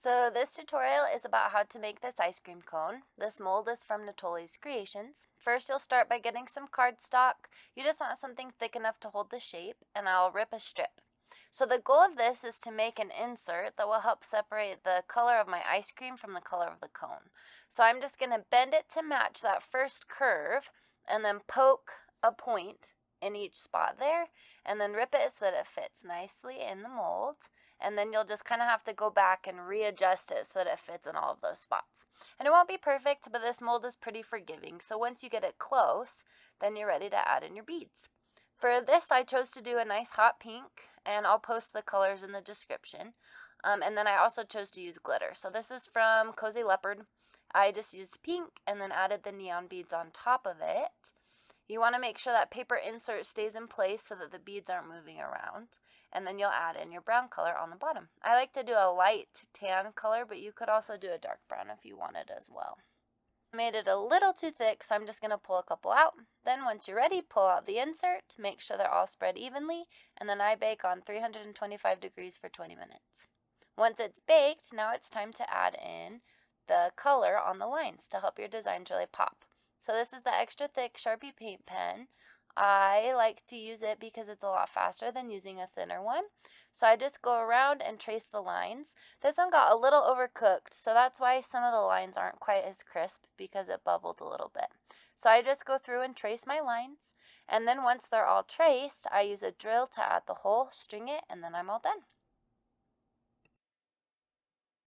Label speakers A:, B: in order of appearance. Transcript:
A: So this tutorial is about how to make this ice cream cone. This mold is from Natoli's Creations. First, you'll start by getting some cardstock. You just want something thick enough to hold the shape, and I'll rip a strip. So the goal of this is to make an insert that will help separate the color of my ice cream from the color of the cone. So I'm just going to bend it to match that first curve, and then poke a point in each spot there, and then rip it so that it fits nicely in the mold. And then you'll just kind of have to go back and readjust it so that it fits in all of those spots. And it won't be perfect, but this mold is pretty forgiving. So once you get it close, then you're ready to add in your beads. For this, I chose to do a nice hot pink, and I'll post the colors in the description. And then I also chose to use glitter. So this is from Cozy Leopard. I just used pink and then added the neon beads on top of it. You want to make sure that paper insert stays in place so that the beads aren't moving around. And then you'll add in your brown color on the bottom. I like to do a light tan color, but you could also do a dark brown if you wanted as well. I made it a little too thick, so I'm just going to pull a couple out. Then once you're ready, pull out the insert, make sure they're all spread evenly, and then I bake on 325 degrees for 20 minutes. Once it's baked, now it's time to add in the color on the lines to help your designs really pop. So this is the extra thick Sharpie paint pen. I like to use it because it's a lot faster than using a thinner one. So I just go around and trace the lines. This one got a little overcooked, so that's why some of the lines aren't quite as crisp, because it bubbled a little bit. So I just go through and trace my lines, and then once they're all traced, I use a drill to add the hole, string it, and then I'm all done.